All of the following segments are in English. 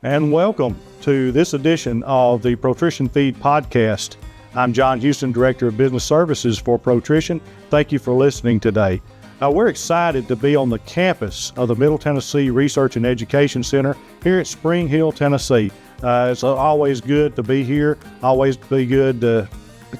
and welcome to this edition of the Protrition Feed Podcast. I'm John Houston, Director of Business Services for Protrition. Thank you for listening today. We're excited to be on the campus of the Middle Tennessee Research and Education Center here at Spring Hill, Tennessee. It's always good to be here, it's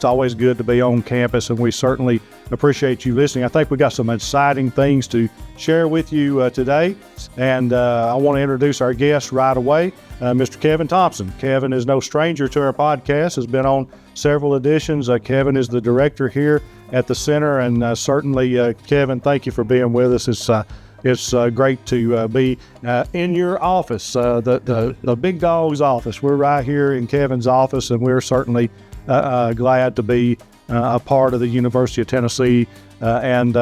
always good to be on campus, and we certainly appreciate you listening. I think we got some exciting things to share with you today, and I want to introduce our guest right away, Mr. Kevin Thompson. Kevin is no stranger to our podcast, has been on several editions. Kevin is the director here at the center, and certainly, Kevin, thank you for being with us. It's great to be in your office, the big dog's office. We're right here in Kevin's office, and we're certainly glad to be a part of the University of Tennessee and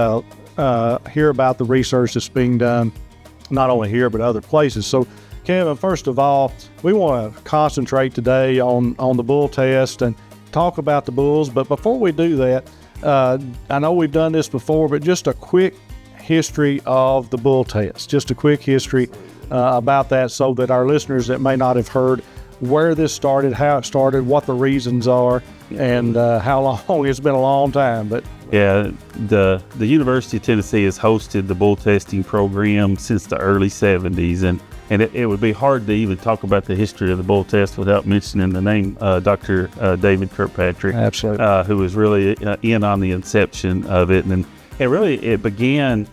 hear about the research that's being done, not only here but other places. So, Kevin, first of all, we want to concentrate today on the bull test and talk about the bulls. But before we do that, I know we've done this before, but just a quick history of the bull test, just a quick history about that, so that our listeners that may not have heard where this started, how it started, what the reasons are, and how long. It's been a long time. But yeah, the University of Tennessee has hosted the bull testing program since the early 70s, and it would be hard to even talk about the history of the bull test without mentioning the name Dr. David Kirkpatrick. Absolutely. Who was really in on the inception of it. And it began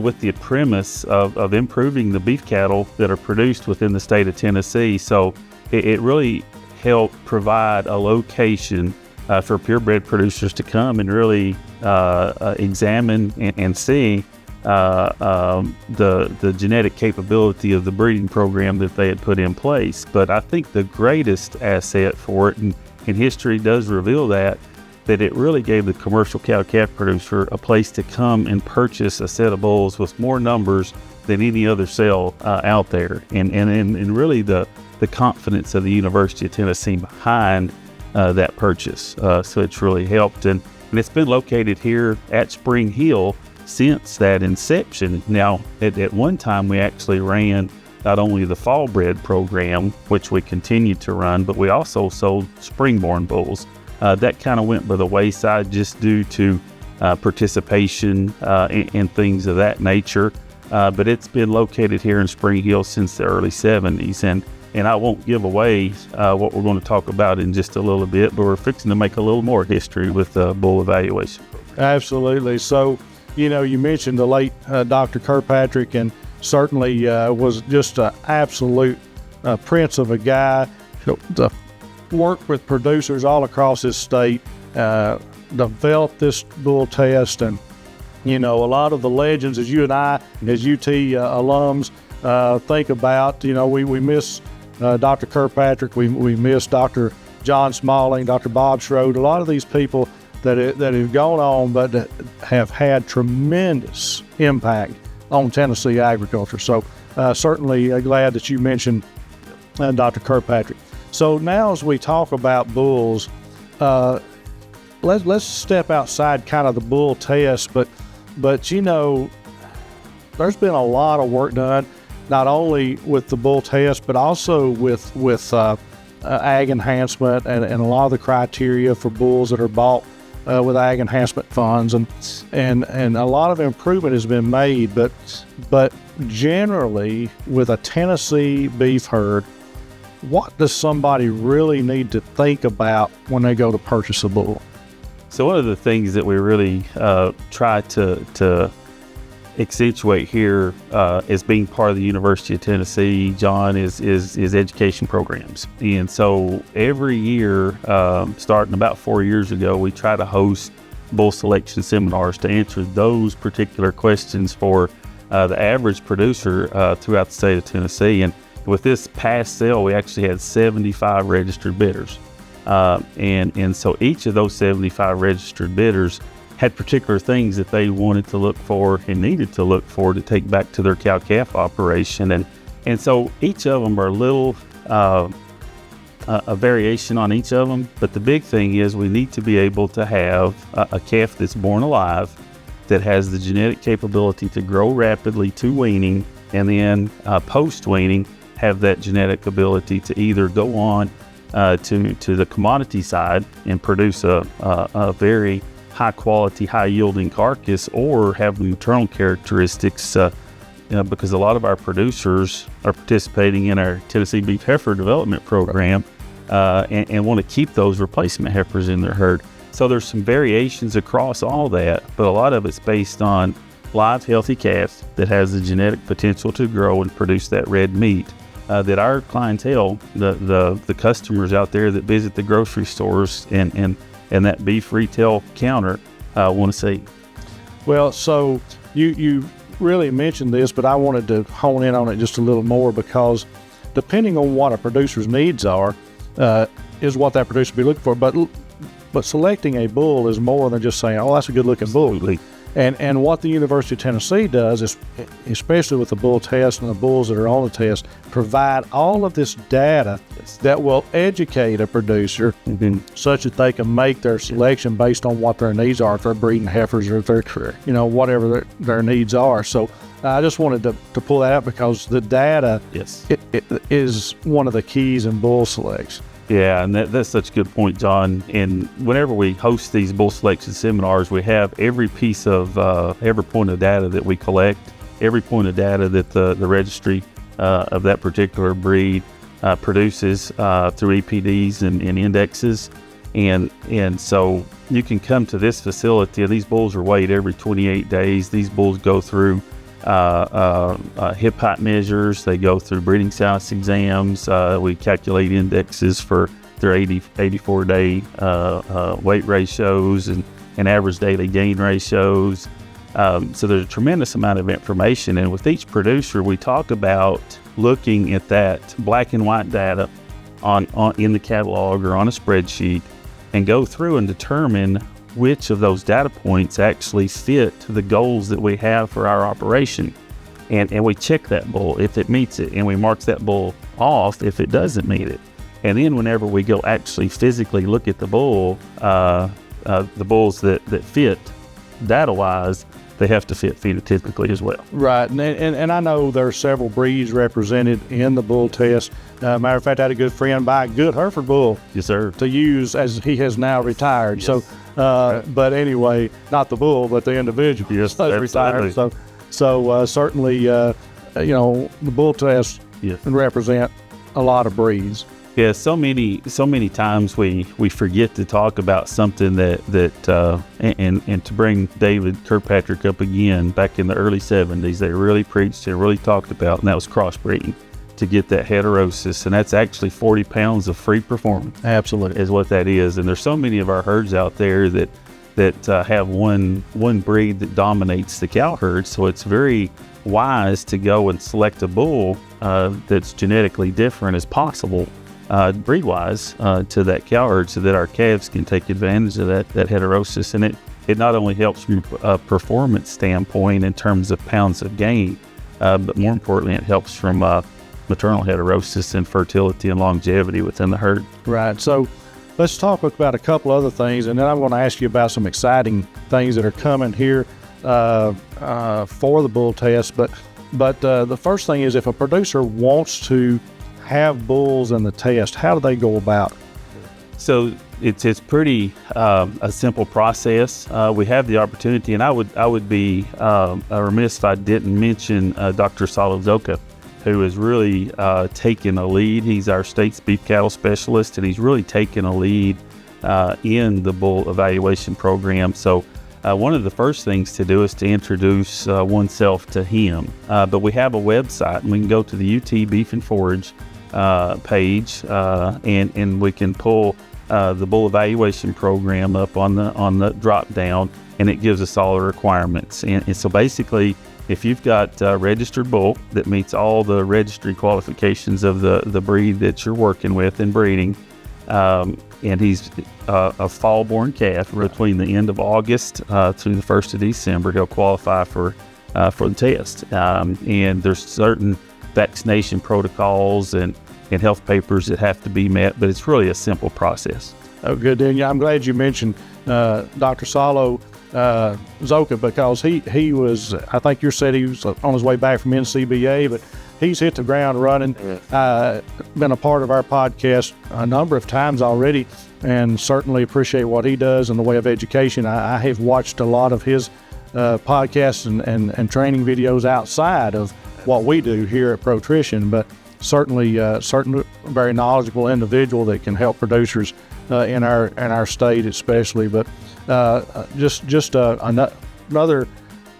with the premise of improving the beef cattle that are produced within the state of Tennessee. So it really helped provide a location for purebred producers to come and really examine and see the genetic capability of the breeding program that they had put in place. But I think the greatest asset for it, and history does reveal that it really gave the commercial cow-calf producer a place to come and purchase a set of bulls with more numbers than any other sale out there, and really the confidence of the University of Tennessee behind that purchase. So it's really helped, and it's been located here at Spring Hill since that inception. Now, at one time, we actually ran not only the fall bred program, which we continued to run, but we also sold spring-born bulls. That kind of went by the wayside just due to participation and things of that nature. But it's been located here in Spring Hill since the early 70s. And I won't give away what we're going to talk about in just a little bit, but we're fixing to make a little more history with the bull evaluation program. Absolutely. So, you mentioned the late Dr. Kirkpatrick, and certainly was just an absolute prince of a guy. Worked with producers all across this state, developed this bull test, and a lot of the legends, as you and I, as UT alums, think about. We miss Dr. Kirkpatrick, we miss Dr. John Smalling, Dr. Bob Schroed, a lot of these people that have gone on, but that have had tremendous impact on Tennessee agriculture. So certainly glad that you mentioned Dr. Kirkpatrick. So now, as we talk about bulls, let's step outside kind of the bull test, but there's been a lot of work done, not only with the bull test, but also with ag enhancement and a lot of the criteria for bulls that are bought with ag enhancement funds, and a lot of improvement has been made. But generally, with a Tennessee beef herd, what does somebody really need to think about when they go to purchase a bull? So one of the things that we really try to accentuate here as being part of the University of Tennessee, John, is education programs. And so every year, starting about 4 years ago, we try to host bull selection seminars to answer those particular questions for the average producer throughout the state of Tennessee. And with this past sale, we actually had 75 registered bidders. And so each of those 75 registered bidders had particular things that they wanted to look for and needed to look for to take back to their cow-calf operation. And so each of them are little a variation on each of them. But the big thing is we need to be able to have a calf that's born alive, that has the genetic capability to grow rapidly to weaning, and then post-weaning have that genetic ability to either go on to the commodity side and produce a very high quality, high yielding carcass, or have the maternal characteristics, because a lot of our producers are participating in our Tennessee Beef Heifer Development Program and want to keep those replacement heifers in their herd. So there's some variations across all that, but a lot of it's based on live, healthy calves that has the genetic potential to grow and produce that red meat that our clientele, the customers out there that visit the grocery stores and that beef retail counter want to see. Well, so you really mentioned this, but I wanted to hone in on it just a little more, because depending on what a producer's needs are, is what that producer will be looking for. But selecting a bull is more than just saying, oh, that's a good-looking bull. Absolutely. And what the University of Tennessee does is, especially with the bull test and the bulls that are on the test, provide all of this data that will educate a producer such that they can make their selection based on what their needs are, if they're breeding heifers or if they're, whatever their needs are. So I just wanted to pull that out, because the data it is one of the keys in bull selection. Yeah, and that's such a good point, John. And whenever we host these bull selection seminars, we have every piece of, every point of data that we collect, every point of data that the registry of that particular breed produces through EPDs and indexes. And so you can come to this facility, and these bulls are weighed every 28 days. These bulls go through hip height measures. They go through breeding size exams. We calculate indexes for their 84 day weight ratios and average daily gain ratios. So there's a tremendous amount of information. And with each producer, we talk about looking at that black and white data on in the catalog or on a spreadsheet, and go through and determine which of those data points actually fit the goals that we have for our operation. And we check that bull if it meets it, and we mark that bull off if it doesn't meet it. And then whenever we go actually physically look at the bull, the bulls that fit data-wise, they have to fit phenotypically as well. Right, and I know there are several breeds represented in the bull test. Matter of fact, I had a good friend buy a good Hereford bull. Yes, sir. To use, as he has now retired. Yes. So, but anyway, not the bull, but the individual. Yes, has retired. So certainly, the bull test can represent a lot of breeds. Yeah, so many times we forget to talk about something that and to bring David Kirkpatrick up again, back in the early 70s, they really preached and really talked about, and that was crossbreeding to get that heterosis. And that's actually 40 pounds of free performance. Absolutely. Is what that is. And there's so many of our herds out there that have one breed that dominates the cow herd. So it's very wise to go and select a bull that's genetically different as possible, breed-wise, to that cow herd, so that our calves can take advantage of that heterosis. And it not only helps from a performance standpoint in terms of pounds of gain, but more importantly, it helps from maternal heterosis and fertility and longevity within the herd. Right. So let's talk about a couple other things, and then I'm going to ask you about some exciting things that are coming here for the bull test. But the first thing is, if a producer wants to have bulls in the test, how do they go about it? So it's pretty a simple process. We have the opportunity, and I would be remiss if I didn't mention Dr. Salo Zoka, who has really taken a lead. He's our state's beef cattle specialist, and he's really taken a lead in the bull evaluation program. So one of the first things to do is to introduce oneself to him. But we have a website, and we can go to the UT Beef and Forage page, and we can pull the bull evaluation program up on the drop down, and it gives us all the requirements. And so basically, if you've got a registered bull that meets all the registry qualifications of the breed that you're working with and breeding, and he's a fall-born calf between the end of August through the 1st of December, he'll qualify for the test. And there's certain vaccination protocols and health papers that have to be met, but it's really a simple process. Oh, good. Daniel, I'm glad you mentioned Dr. Salo Zoka, because he was, I think you said he was on his way back from NCBA, but he's hit the ground running. Been a part of our podcast a number of times already, and certainly appreciate what he does in the way of education. I have watched a lot of his podcasts and training videos outside of what we do here at Protrition, but certainly very knowledgeable individual that can help producers in our state especially. But another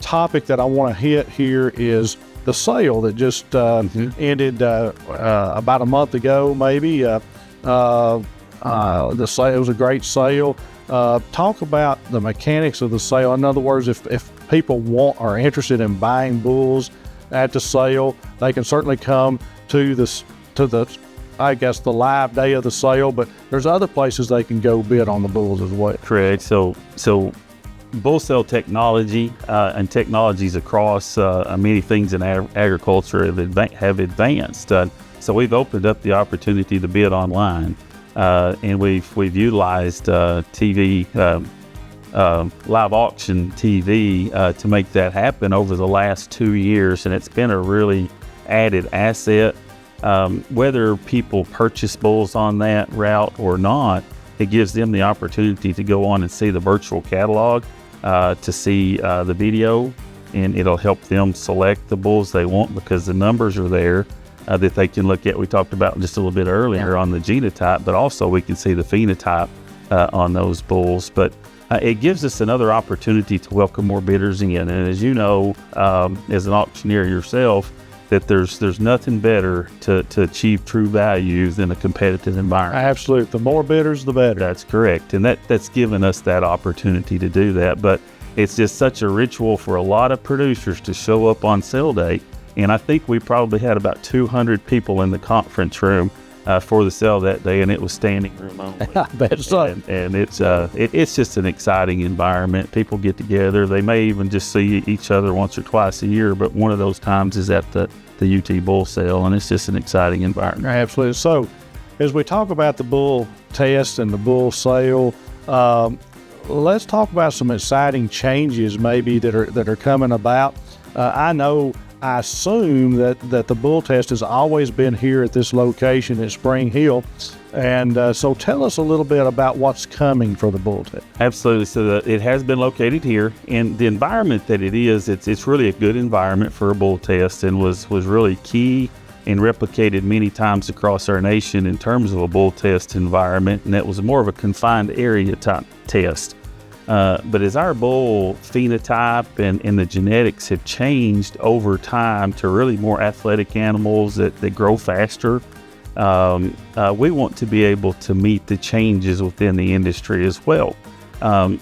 topic that I want to hit here is the sale that just ended about a month ago, maybe. The sale was a great sale. Talk about the mechanics of the sale. In other words, if people are interested in buying bulls at the sale, they can certainly come to the live day of the sale, but there's other places they can go bid on the bulls as well. Correct. So bull sale technology and technologies across many things in agriculture have advanced. So we've opened up the opportunity to bid online, and we've utilized TV, live auction TV to make that happen over the last 2 years, and it's been a really added asset. Whether people purchase bulls on that route or not, it gives them the opportunity to go on and see the virtual catalog, to see the video, and it'll help them select the bulls they want because the numbers are there that they can look at. We talked about just a little bit earlier on the genotype, but also we can see the phenotype on those bulls. But it gives us another opportunity to welcome more bidders in. And as you know, as an auctioneer yourself, that there's nothing better to achieve true value than a competitive environment. Absolutely. The more bidders, the better. That's correct. And that's given us that opportunity to do that. But it's just such a ritual for a lot of producers to show up on sale day. And I think we probably had about 200 people in the conference room for the sale that day, and it was standing room only. I bet so. And it's just an exciting environment. People get together. They may even just see each other once or twice a year, but one of those times is at the UT Bull Sale, and it's just an exciting environment. Absolutely. So, as we talk about the bull test and the bull sale, let's talk about some exciting changes maybe that are coming about. I assume that the bull test has always been here at this location at Spring Hill. And so tell us a little bit about what's coming for the bull test. Absolutely. So it has been located here, and the environment that it is, it's really a good environment for a bull test, and was really key and replicated many times across our nation in terms of a bull test environment. And that was more of a confined area type test. But as our bull phenotype and the genetics have changed over time to really more athletic animals that grow faster, we want to be able to meet the changes within the industry as well.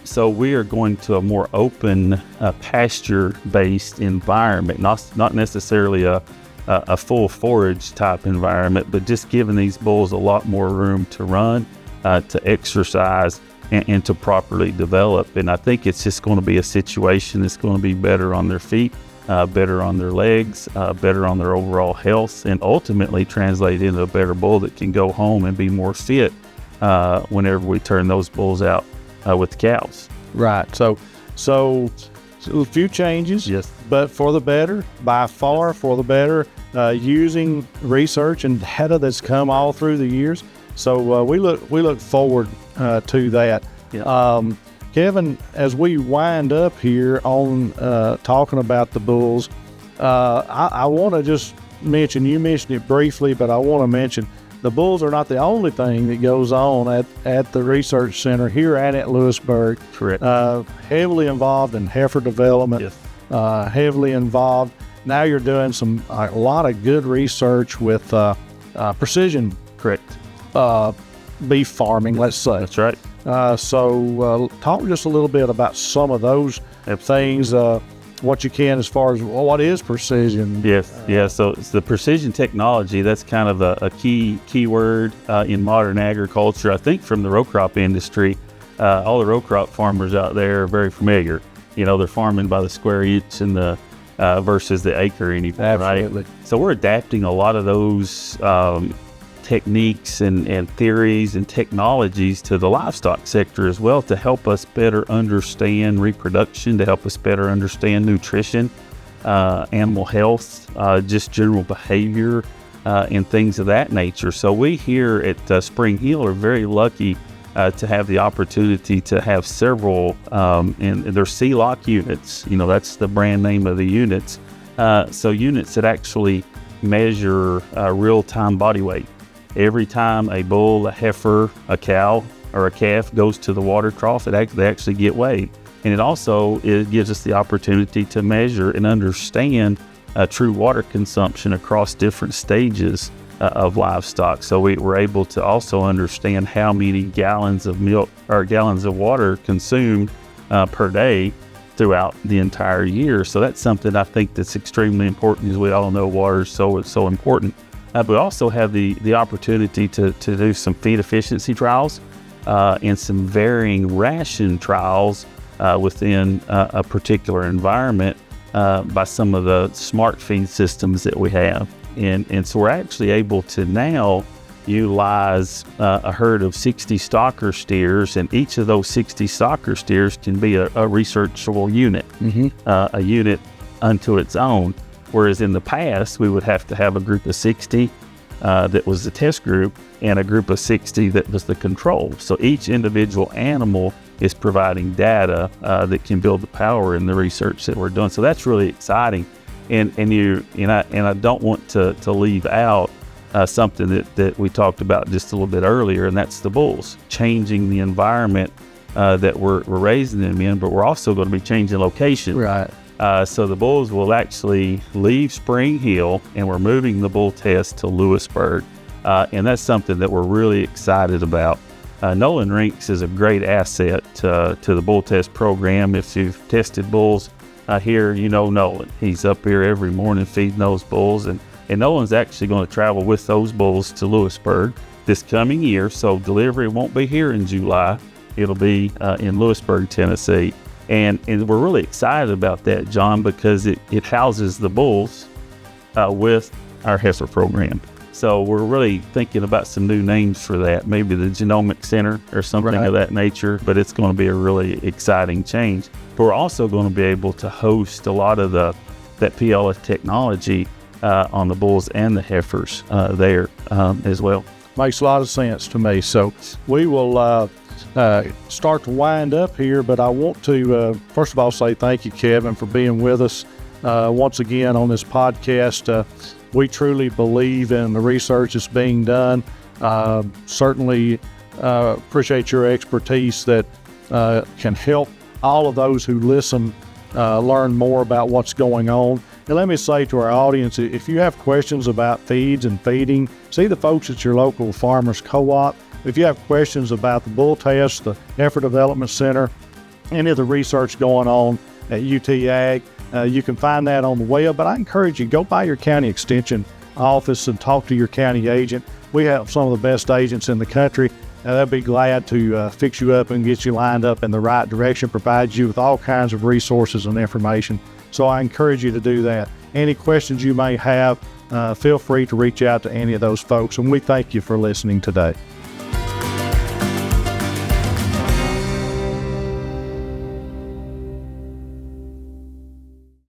So we are going to a more open, pasture-based environment, not necessarily a full forage type environment, but just giving these bulls a lot more room to run, to exercise, and to properly develop. And I think it's just going to be a situation that's going to be better on their feet, better on their legs, better on their overall health, and ultimately translate into a better bull that can go home and be more fit whenever we turn those bulls out with the cows. Right. So a few changes, yes, but for the better, by far for the better, using research and data that's come all through the years. So we look forward to that. Yeah. Kevin, as we wind up here on talking about the bulls, I want to just mention, you mentioned it briefly, but I want to mention the bulls are not the only thing that goes on at the research center here at Lewisburg. Correct. Heavily involved in heifer development, yes. Heavily involved. Now you're doing a lot of good research with precision. Correct. Beef farming, let's say. That's right. So talk just a little bit about some of those things, what you can as far as what is precision. Yes, so it's the precision technology. That's kind of a key word in modern agriculture. I think from the row crop industry, all the row crop farmers out there are very familiar. You know, they're farming by the square inch and the versus the acre anymore. Absolutely. Right? So we're adapting a lot of those techniques and theories and technologies to the livestock sector as well, to help us better understand reproduction, to help us better understand nutrition, animal health, just general behavior, and things of that nature. So we here at Spring Hill are very lucky to have the opportunity to have several, and they're C-Lock units. That's the brand name of the units. So units that actually measure real-time body weight. Every time a bull, a heifer, a cow, or a calf goes to the water trough, they actually get weighed. And it gives us the opportunity to measure and understand true water consumption across different stages of livestock. So we're able to also understand how many gallons of milk or gallons of water consumed per day throughout the entire year. So that's something I think that's extremely important, as we all know water is so important. But we also have the opportunity to do some feed efficiency trials and some varying ration trials within a particular environment by some of the smart feed systems that we have. And so we're actually able to now utilize a herd of 60 stocker steers, and each of those 60 stocker steers can be a researchable unit, a unit unto its own. Whereas in the past, we would have to have a group of 60 that was the test group and a group of 60 that was the control. So each individual animal is providing data that can build the power in the research that we're doing. So that's really exciting. And I don't want to leave out something that we talked about just a little bit earlier, and that's the bulls, changing the environment that we're raising them in, but we're also going to be changing location. Right. So the bulls will actually leave Spring Hill, and we're moving the bull test to Lewisburg. And that's something that we're really excited about. Nolan Rinks is a great asset to the bull test program. If you've tested bulls here, you know Nolan. He's up here every morning feeding those bulls, and Nolan's actually going to travel with those bulls to Lewisburg this coming year. So delivery won't be here in July. It'll be in Lewisburg, Tennessee. And we're really excited about that, John, because it houses the bulls with our heifer program. So we're really thinking about some new names for that, maybe the Genomic Center or something of that nature, but it's going to be a really exciting change. But we're also going to be able to host a lot of that PLS technology on the bulls and the heifers there as well. Makes a lot of sense to me. So we will start to wind up here, but I want to first of all say thank you, Kevin, for being with us once again on this podcast. We truly believe in the research that's being done. Certainly appreciate your expertise that can help all of those who listen learn more about what's going on. And let me say to our audience, if you have questions about feeds and feeding, see the folks at your local farmers co-op. If you have questions about the bull test, the Heifer Development Center, any of the research going on at UT Ag, you can find that on the web. But I encourage you, go by your county extension office and talk to your county agent. We have some of the best agents in the country. They'll be glad to fix you up and get you lined up in the right direction, provide you with all kinds of resources and information. So I encourage you to do that. Any questions you may have, feel free to reach out to any of those folks. And we thank you for listening today.